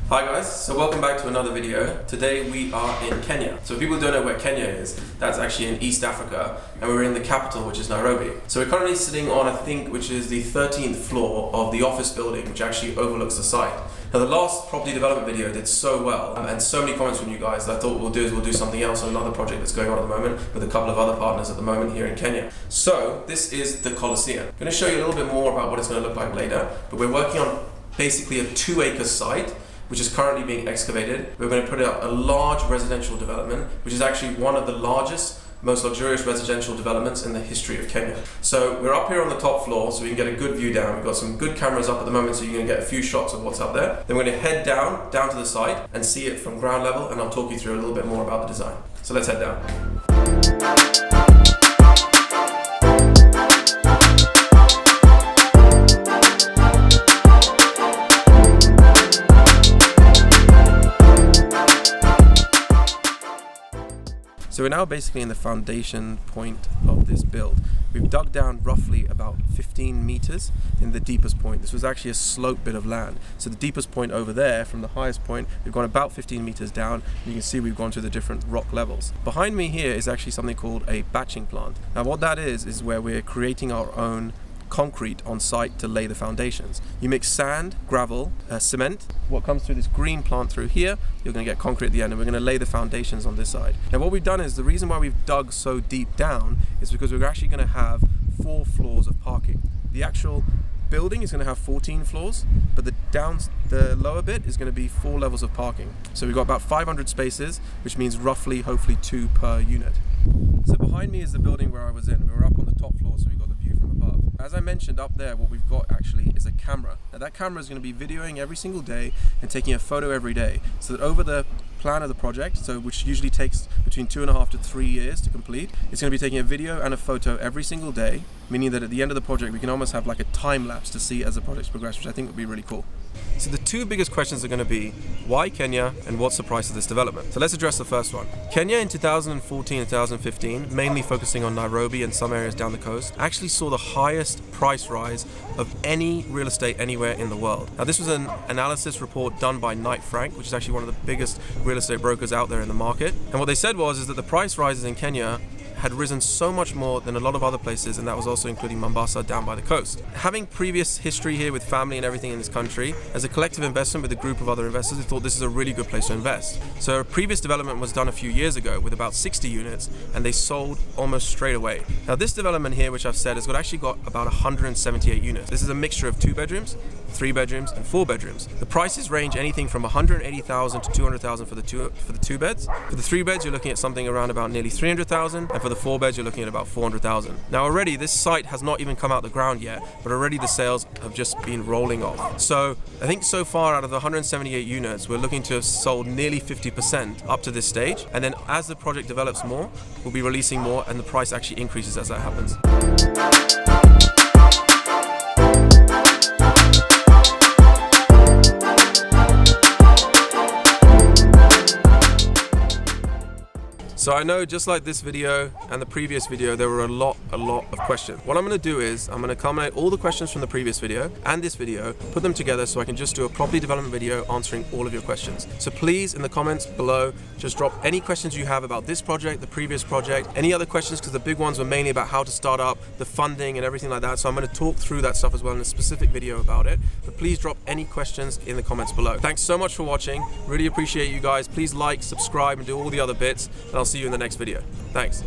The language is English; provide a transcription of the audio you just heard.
Hi guys, so welcome back to another video. Today we are in Kenya. So if people don't know where Kenya is, that's actually in East Africa, and we're in the capital, which is Nairobi. So we're currently sitting on, I think, which is the 13th floor of the office building, which actually overlooks the site. Now the last property development video did so well, and so many comments from you guys that I thought what we'll do is we'll do something else on another project that's going on at the moment with a couple of other partners at the moment here in Kenya. So this is the Colosseum. I'm going to show you a little bit more about what it's going to look like later, but we're working on basically a 2-acre site which is currently being excavated. We're going to put up a large residential development, which is actually one of the largest, most luxurious residential developments in the history of Kenya. So we're up here on the top floor so we can get a good view down. We've got some good cameras up at the moment so you're going to get a few shots of what's up there. Then we're going to head down to the site and see it from ground level, and I'll talk you through a little bit more about the design. So let's head down. So we're now basically in the foundation point of this build. We've dug down roughly about 15 meters in the deepest point. This was actually a slope bit of land. So the deepest point over there, from the highest point, we've gone about 15 meters down. You can see we've gone to the different rock levels. Behind me here is actually something called a batching plant. Now what that is where we're creating our own concrete on site to lay the foundations. You mix sand, gravel, cement. What comes through this green plant through here, you're going to get concrete at the end, and we're going to lay the foundations on this side. Now what we've done is, the reason why we've dug so deep down is because we're actually going to have 4 floors of parking. The actual building is going to have 14 floors, but the lower bit is going to be 4 levels of parking. So we've got about 500 spaces, which means roughly, hopefully 2 per unit. So behind me is the building where I was in. We were up on the top floor, so we got the view from above. As I mentioned, up there, what we've got actually is a camera. Now that camera is going to be videoing every single day and taking a photo every day, so that over the plan of the project, which usually takes between 2.5 to 3 years to complete, it's going to be taking a video and a photo every single day, meaning that at the end of the project we can almost have like a time lapse to see as the project's progress, which I think would be really cool. So the 2 biggest questions are going to be, why Kenya and what's the price of this development? So let's address the first one. Kenya in 2014 and 2015, mainly focusing on Nairobi and some areas down the coast, actually saw the highest price rise of any real estate anywhere in the world. Now this was an analysis report done by Knight Frank, which is actually one of the biggest real estate brokers out there in the market. And what they said was that the price rises in Kenya had risen so much more than a lot of other places, and that was also including Mombasa down by the coast. Having previous history here with family and everything in this country, as a collective investment with a group of other investors, they thought this is a really good place to invest. So a previous development was done a few years ago with about 60 units, and they sold almost straight away. Now this development here, which I've said, has actually got about 178 units. This is a mixture of 2 bedrooms, 3 bedrooms, and 4 bedrooms. The prices range anything from 180,000 to 200,000 for the 2 beds. For the 3 beds, you're looking at something around about nearly 300,000, and for the 4 beds, you're looking at about 400,000. Now already this site has not even come out the ground yet, but already the sales have just been rolling off. So I think so far out of the 178 units, we're looking to have sold nearly 50% up to this stage. And then as the project develops more, we'll be releasing more, and the price actually increases as that happens. So I know, just like this video and the previous video, there were a lot of questions. What I'm going to do is I'm going to culminate all the questions from the previous video and this video, put them together so I can just do a property development video answering all of your questions. So please, in the comments below, just drop any questions you have about this project, the previous project, any other questions, because the big ones were mainly about how to start up, the funding and everything like that. So I'm going to talk through that stuff as well in a specific video about it. But please drop any questions in the comments below. Thanks so much for watching. Really appreciate you guys. Please like, subscribe, and do all the other bits, and I'll see you in the next video. Thanks.